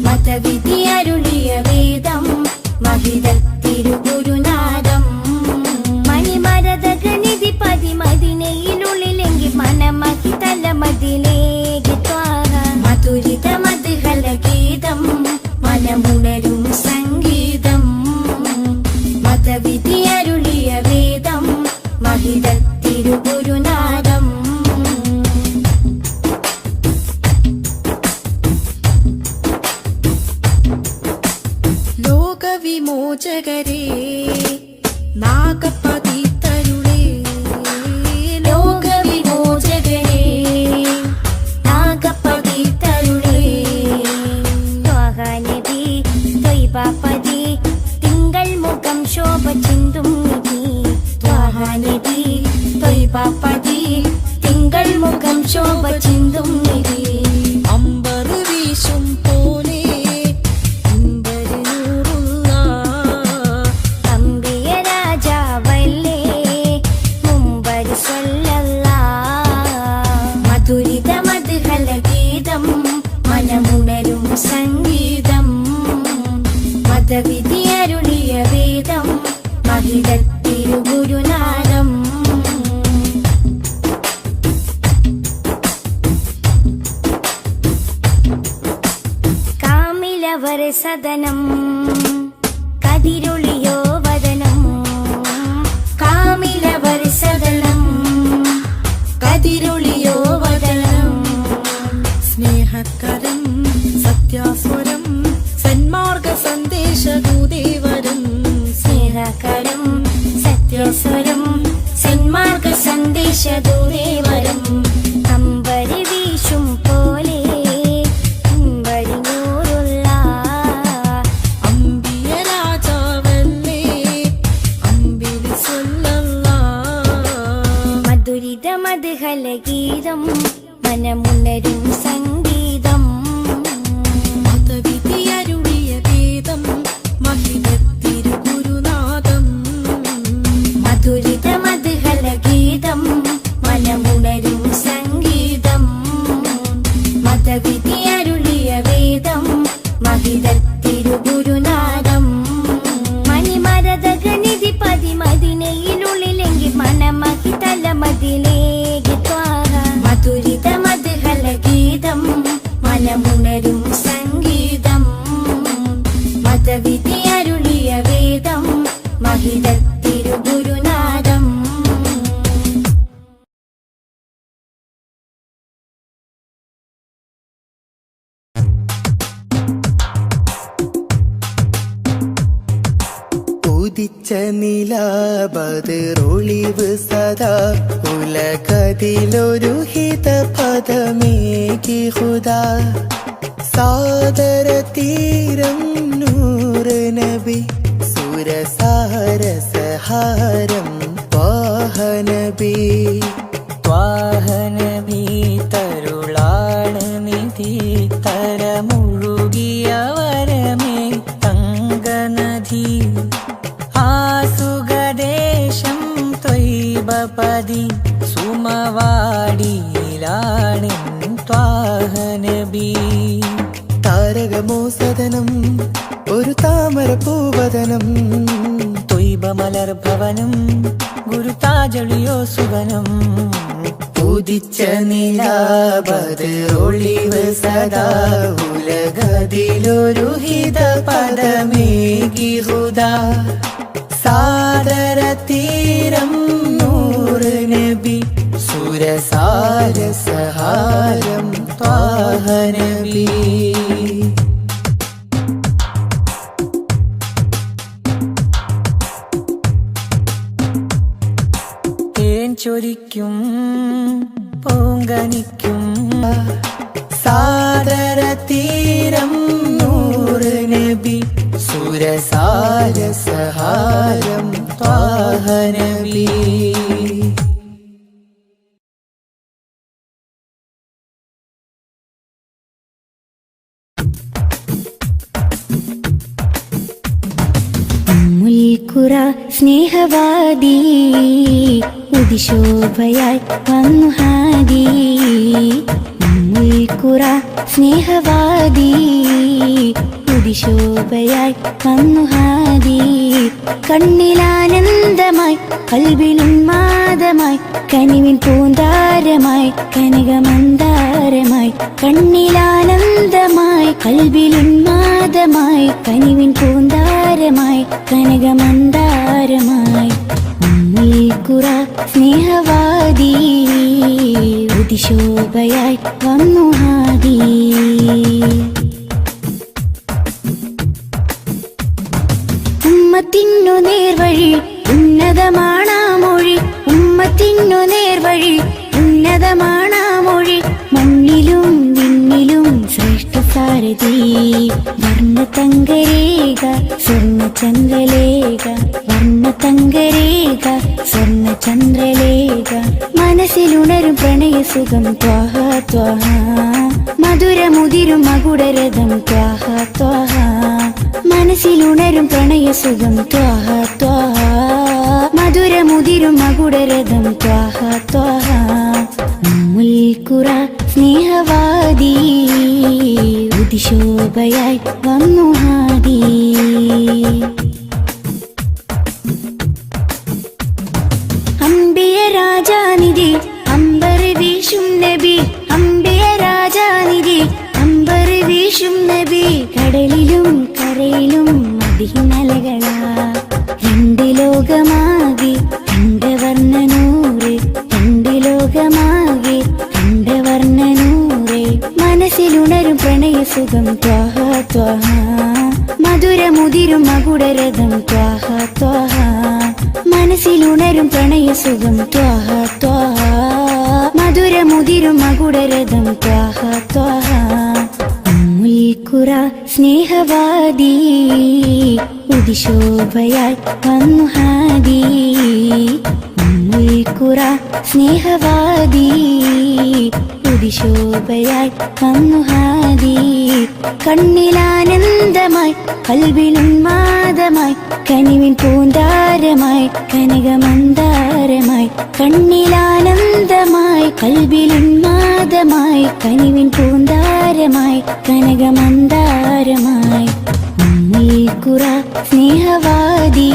മതവിധി അരുളിയ വേദം മഹിതത്തിരുഗുരുനാഥം. മണിമരതകനിധി പതിമതിനയിലുള്ളിലെങ്കിൽ മനമഹി തലമതിലേക്ക് മധുരിത മധുഹലഗീതം മനമുണരും സംഗീതം മതവിധി അരുളിയ വേദം മഹിതത്തിരുഗുരുനാഥം. നിധി തൊയ്ബാപ്പതി തിങ്കൾ മുഖം ശോഭ ചിന്തും നിധി അമ്പർ വീശും പോലെ അമ്പര് നൂറുള്ള അമ്പിയ രാജാവല്ലേ മുമ്പർ സല്ലല്ലാ മധുരിത മധുഹല ഗീതം മനമുണരും സംഗീതം മതവിധി അരുളിയ വേദം മഹിതത്തിരുഗുരുനാദം കാമിലവർ സദനം കതിരൊളിയോ വദനം കാമിലവർ സദനം കതിരൊളിയോ വദനം സ്നേഹകരം സത്യാസ്വരം സന്മാർഗ സന്ദേശദൂതേവരം സ്നേഹകരം സത്യസ്വരം സന്മാർഗ സന്ദേശദൂതേവരം അമ്പരി വീശും പോലെ അമ്പരി നൂറുള്ള അമ്പിയ രാജാവല്ലേ അമ്പിളി സ്വല്ലല്ലാ മധുരിത മധുഹല ഗീതം മനമുണരും സംഗീതം മതവിധി അരുളിയ വേദം മഹിതത്തിരുഗുരുനാദം മധുരിത മധുഹല ഗീതം മനമുണരും സംഗീതം മതവിധി അരുളിയ വേദം മഹിതത്തിരുഗുരുനാദം മണിമരതകനിധി പതിമതിനയിലുള്ളിലെങ്കിൽ മനമഹി തലമതിലേക്ക് ത്വാഹ മധുരിത മധുഹല ഗീതം മനമുണരും സംഗീതം മതവിധി അരുളിയ വേദം മഹിതത്തിരുഗുരുനാദം ഉദിച്ച നിലാബതിറൊളിവ് സദാ ഉലകതിലൊരു ഹിത പദമേകി ഹുദാ സാദര തീരം നൂറ് നബി സുരസാരസഹാരം വാഹനബി വാഹനബി തരുളാണ് നിധി തരമുഴുകിയ വരമേ തങ്കനദി ആസുഖദേശം ത്വയ്ബപതി സുമവാടിയിലാണിൻ ത്വാഹനബി താരകമോ സദനം ഒരു താമര പൂവദനം ത്വയ്ബമലർ ഭവനം ഗുരുതാജളിയോ സുവനം ഉദിച്ച നിലാബതിറൊളിവ് സദാ ഉലകതിലൊരു ഹിത പദമേകി ഹുദാ സാദര തീരം നൂറ് നബി സുരസാരസഹാരം ത്വാഹനബി തേൻ ചൊരിക്കും പൂങ്കനിക്കും സാദര തീരം നൂറ് നബി സുരസാരസഹാരം ത്വാഹനബി മുൽക്കുറ സ്നേഹവാദി ഉദിശോഭയായി വന്നു ഹാദി മുൽക്കുറ സ്നേഹവാദി ഉദിശോഭയായി വന്നു ഹാദി കണ്ണിലാനന്ദമായി കൽവിനുന്മാദമായി കനിവിൻ പൂന്താരമായി കനകമന്ദാരമായി കണ്ണിലാനന്ദമായി കൽവിലുന്മാദമായി കനിവിൻ പൂന്താരമായി കനകമന്ദാരമായി ഉമ്മുൽഖുറ സ്നേഹവാദി ഉദിശോഭയായി വന്നു ഹാദി ഉമ്മത്തിനു നേർവഴി ഉന്നതമാണാ മൊഴി ഉമ്മത്തിനു നേർവഴി ഉന്നതമാണാ മൊഴി മണ്ണിലും വിണ്ണിലും ശ്രേഷ്ഠ സാരഥി വർണ്ണ തങ്കരേഖ സ്വർണ്ണ ചന്ദ്രലേഖ വർണ്ണ തങ്കരേഖ സ്വർണ്ണ ചന്ദ്രലേഖ മനസ്സിലുണരും പ്രണയസുഖം ത്വാഹ ത്വാഹ മധുരമുതിരും മകുടരഥം ത്വാഹ ത്വാഹ മനസ്സിലുണരും പ്രണയസുഖം ത്വാഹ ത്വാഹ മധുരമുതിരും മകുടരഥം ത്വാഹ ത്വാഹ ഉമ്മുൽ ഖുറ സ്നേഹവാദി ഉദിശോഭയായി വന്നു ഹാദി അംബിയ രാജാനിധി അമ്പർ വീശും നബി അംബിയ രാജാനിധി അമ്പർ വീശും നബി കടലിലും കരയിലും മദീനലകളാ രണ്ട് ലോകമാകെ രണ്ട് വർണ്ണനൂറ് രണ്ട് ലോകമാകെ രണ്ട് വർണ്ണനൂറ് മനസ്സിലുണരും പ്രണയസുഖം ത്വാഹ ത്വാഹ മധുരമുതിരും മകുടരഥം ത്വാഹ ത്വാഹ മനസ്സിലുണരും പ്രണയസുഖം ത്വാഹ ത്വാഹ മധുരമുതിരും മകുടരഥം ത്വാഹ ത്വാഹ ഉമ്മുൽ ഖുറ സ്നേഹവാദി ഉദിശോഭയായി വന്നു ഹാദി ഉമ്മുൽ ഖുറ സ്നേഹവാദി ഉദിശോഭയായി വന്നു ഹാദി കണ്ണിലാനന്ദമായി കൽവിലുന്മാദമായി കനിവിൻ പൂന്താരമായി കനകമന്ദാരമായി കണ്ണിലാനന്ദമായി കൽവിലുന്മാദമായി കനിവിൻ പൂന്താരമായി കനകമന്ദാരമായി ഉമ്മുൽ ഖുറ സ്നേഹവാദി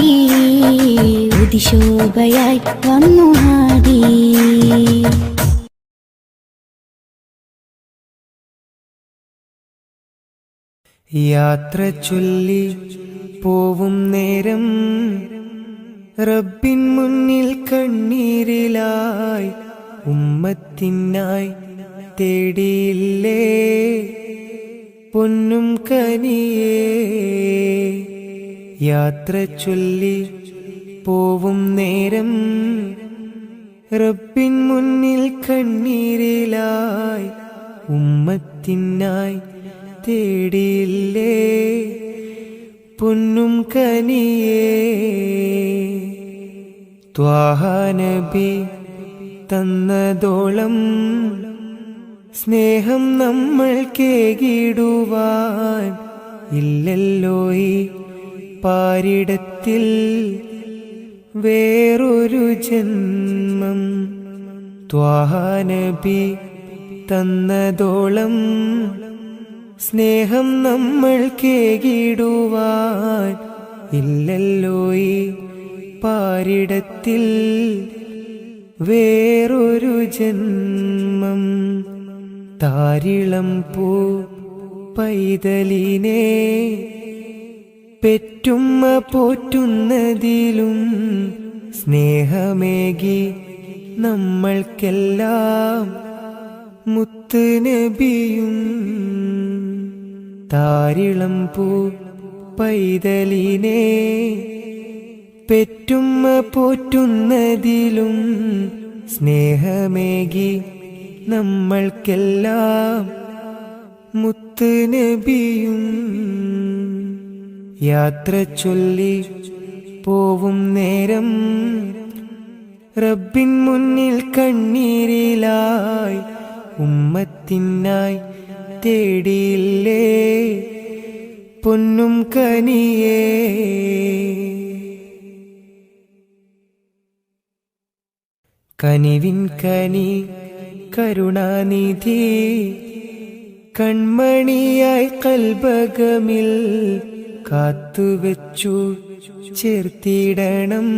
ഉദിശോഭയായി വന്നു ഹാദി യാത്ര ചൊല്ലി പോവും നേരം റബ്ബിൻ മുന്നിൽ കണ്ണീരിലായി ഉമ്മത്തിനായി തേടിയില്ലേ പൊന്നും കനിയേ യാത്ര ചൊല്ലി പോവും നേരം റബ്ബിൻ മുന്നിൽ കണ്ണീരിലായി ഉമ്മത്തിനായി തേടിയില്ലേ പൊന്നും കനിയേ ത്വാഹ നബി തന്നതോളം സ്നേഹം നമ്മൾ കേകിടുവാൻ ഇല്ലല്ലോ ഈ പാരിടത്തിൽ വേറൊരു ജന്മം ത്വാഹ നബി തന്നതോളം സ്നേഹം നമ്മൾ കേകിടുവാൻ ഇല്ലല്ലോ ഈ പാരിടത്തിൽ വേറൊരു ജന്മം താരിളം പൂ പൈതലിനെ പെറ്റുമ്മ പോറ്റുന്നതിലും സ്നേഹമേകി നമ്മൾക്കെല്ലാം മുത്ത് നബിയും താരിളം പൂ പൈതലിനെ പെറ്റുമ്മ പോറ്റുന്നതിലും സ്നേഹമേകി നമ്മൾക്കെല്ലാം മുത്ത് നബിയും യാത്ര ചൊല്ലി പോവും നേരം റബ്ബിൻ മുന്നിൽ കണ്ണീരിലായി ഉമ്മത്തിനായി തേടിയില്ലേ പൊന്നും കനിയേ കനിവിൻ കനി കരുണാനിധി കൺമണിയായി കൽബകമിൽ കാത്തുവെച്ചു ചേർത്തിടണം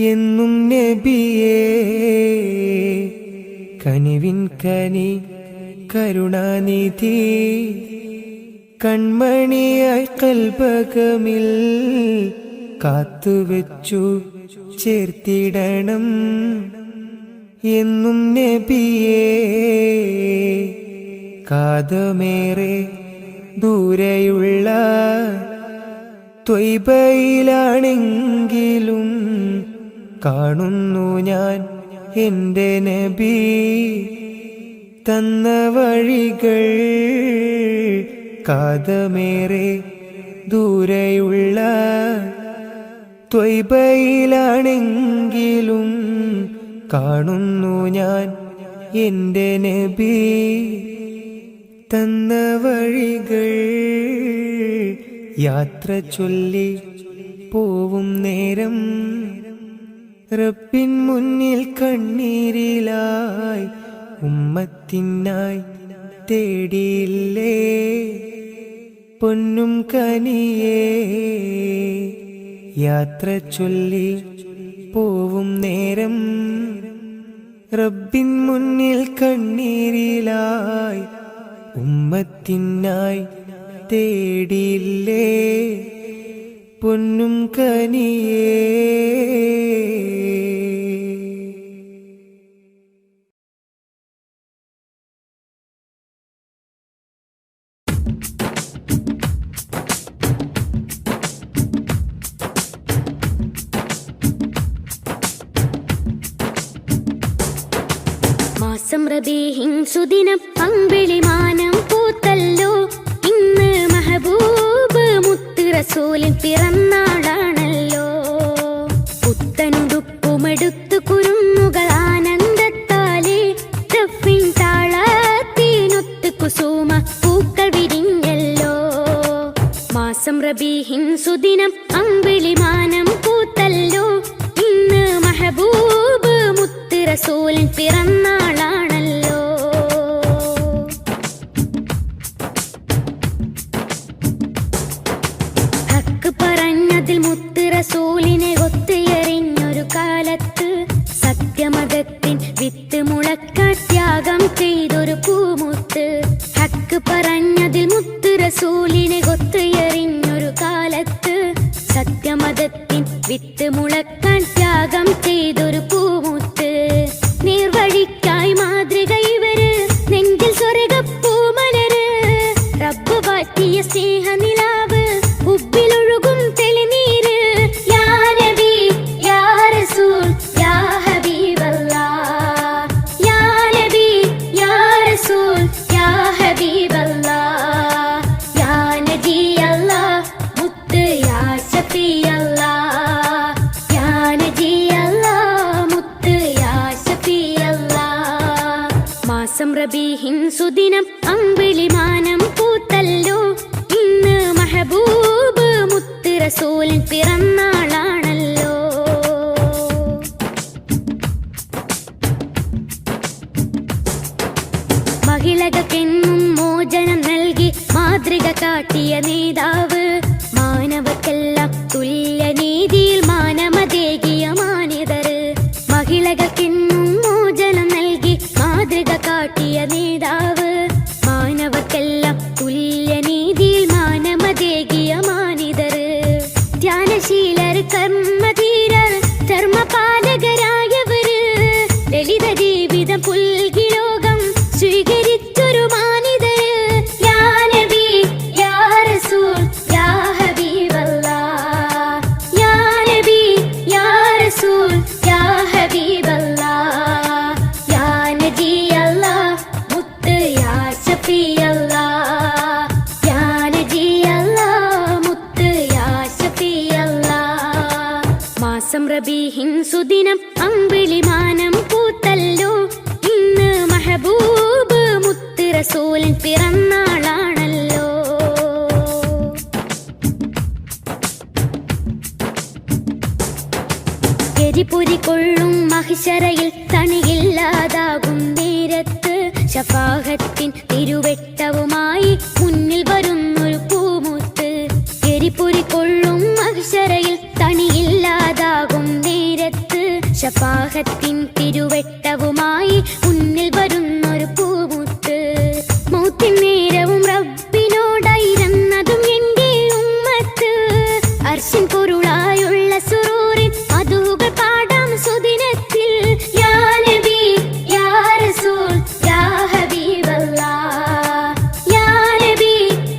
എന്നും നബിയേ കനിവിൻ കനി കരുണാനിധി കൺമണിയായി കൽബകമിൽ കാത്തുവെച്ചു ചേർത്തിടണം എന്നും നബിയേ കാതമേറെ ദൂരെയുള്ള ത്വയ്ബയിലാണെങ്കിലും കാണുന്നു ഞാൻ എൻ്റെ നബി തന്ന വഴികൾ കാതമേറെ ദൂരെയുള്ള ത്വയ്ബയിലാണെങ്കിലും കാണുന്നു ഞാൻ എൻ്റെ നബി തന്ന വഴികൾ യാത്ര ചൊല്ലി പോവും നേരം റബ്ബിൻ മുന്നിൽ കണ്ണീരിലായി ഉമ്മത്തിനായി തേടിയില്ലേ പൊന്നും കനിയേ യാത്ര ചൊല്ലി പോവും നേരം റബ്ബിൻ മുന്നിൽ കണ്ണീരിലായി ഉമ്മത്തിനായി തേടിയില്ലേ പൊന്നും കനിയേ. മാസം റബീഹിൻ സുദിനം അമ്പിളിമാനം പൂത്തല്ലോ. ഇന്ന് മഹബൂബ് മുത്ത് റസൂലിൻ പിറന്നാളാണല്ലോ. പുത്തനുടുപ്പുമെടുത്തു കുരുന്നുകൾ ആനന്ദത്താലേ റഫിൻ താളത്തിനൊത്ത് കുസുമ പൂക്കൾ വിരിഞ്ഞല്ലോ. മാസം റബീഹിൻ സുദിനം അമ്പിളിമാനം പൂത്തല്ലോ. ഇന്ന് മഹബൂബ് മുത്ത് റസൂലിൻ പിറന്നാളാണല്ലോ. ഹക്ക് പറഞ്ഞതിൽ മുത്ത് റസൂലിനെ ഒത്തുയറിഞ്ഞൊരു കാലത്ത് സത്യമതത്തിൻ വിത്ത് മുളക്കാൻ ത്യാഗം ചെയ്തൊരു പൂമുത്ത്. ഹക്ക് പറഞ്ഞതിൽ മുത്ത് റസൂലിനെ ഒത്തുയറിഞ്ഞൊരു കാലത്ത് സത്യമതത്തിൻ വിത്ത് മുളക്കാൻ ത്യാഗം ചെയ്തൊരു പൂമുത്ത്. നീർവഴിക്കായി മാതൃക ഇവര്, നെഞ്ചിൽ സ്വർഗപ്പൂമലര്. റബ്ബ് വാറ്റിയ സ്നേഹനിലാവ്, ഉബ്ബിലൊഴുകും തെളിനീര്. യാ നബി യാ റസൂൽ യാ ഹബീബല്ലാഹ്. യാ നബി യാ റസൂൽ യാ ഹബീബല്ലാഹ്. യാ നബി അല്ലാഹ് മുത്ത് യാ ഷഫീ അല്ലാഹ്. യാ നബി അല്ലാഹ് മുത്ത് യാ ഷഫീ അല്ലാഹ്. മാസം റബീഹിൻ സുദിനം അമ്പിളിമാനം പൂത്തല്ലോ. ഇന്ന് മഹബൂബ് മുത്ത് റസൂലിൻ പിറന്നാളാണല്ലോ. മഹിളകൾക്കെന്നും മോചനം നൽകി മാതൃക കാട്ടിയ നേതാവ്. മാനവക്കെല്ലാം തുല്യനീതിയിൽ മാനമതേകിയ മാന്യതര്. മഹിളകൾക്കെന്നും മോചനം നൽകി മാതൃക കാട്ടിയ നേതാവ്. മാനവക്കെല്ലാം തുല്യനീതിയിൽ മാനമതേകിയ മാനിതര്. ധ്യാനശീലർ കർമ്മധീരർ ധർമ്മപാലകരായവര്. ലളിത ജീവിതം പുൽകി ലോകം സ്വീകരിച്ചൊരു മാനിതര്. യാ നബി യാ റസൂൽ യാ ഹബീബല്ലാഹ്. യാ നബി യാ റസൂൽ യാ ഹബീബല്ലാഹ്. യാ നബി അല്ലാഹ് മുത്ത് യാ ഷഫീ അല്ലാഹ്. യാ നബി അല്ലാഹ് മുത്ത് യാ ഷഫീ അല്ലാഹ്. മാസം റബീഹിൻ സുദിനം അമ്പിളിമാനം പൂത്തല്ലോ. ഇന്ന് മഹബൂബ് മുത്ത് റസൂലിൻ പിറന്നാളാണല്ലോ. എരിപുരി കൊള്ളും മഹിശറയിൽ തണിയില്ലാതാകും നേരത്ത് ശഫാഹത്തിൻ തിരുവെട്ടവുമായി മുന്നിൽ വരുന്നൊരു പൂമുത്ത്. എരിപുരി കൊള്ളും മഹിശറയിൽ തണിയില്ലാതാകും നേരത്ത് ശഫാഹത്തിൻ തിരുവെട്ടവുമായി മുന്നിൽ വരുന്നൊരു പൂമുത്ത്. മൗത്തിൻ നേരവും റബ്ബിനോടായിരുന്നതും എൻ്റെ ഉമ്മത്ത്. അർശിൻ പൊരുളായുള്ള സുറൂറിൻ മധുകൾ പാടാം സുദിനത്തിൽ. യാ നബി യാ റസൂൽ യാ ഹബീബല്ലാഹ്. യാ നബി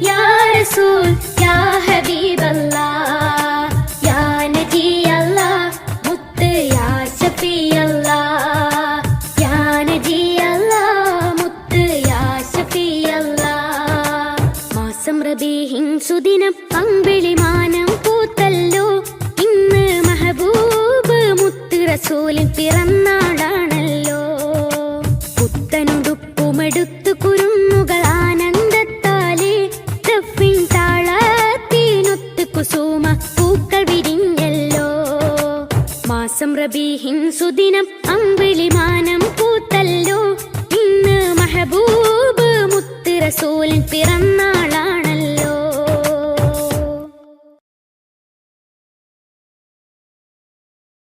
യാ റസൂൽ യാ ഹബീബല്ലാഹ്. യാ നബി അല്ലാഹ് മുത്ത് യാ ഷഫീ അല്ലാഹ്. യാ നബി അല്ലാഹ് മുത്ത് യാ ഷഫീ അല്ലാഹ്. മാസം റബീഹിൻ സുദിനം അമ്പിളിമാനം പൂത്തല്ലോ. ഇന്ന് റസൂലിൻ പിറന്നാളാണല്ലോ. പുത്തനുടുപ്പുമെടുത്തു കുരുന്നുകൾ ആനന്ദത്താലേ ദഫിൻ താളത്തിനൊത്ത് കുസുമ പൂക്കൾ വിരിഞ്ഞല്ലോ. മാസം റബീഹിൻ സുദിനം അമ്പിളിമാനം പൂത്തല്ലോ. ഇന്ന് മഹബൂബ് മുത്ത് റസൂലിൻ പിറന്നാളാണല്ലോ.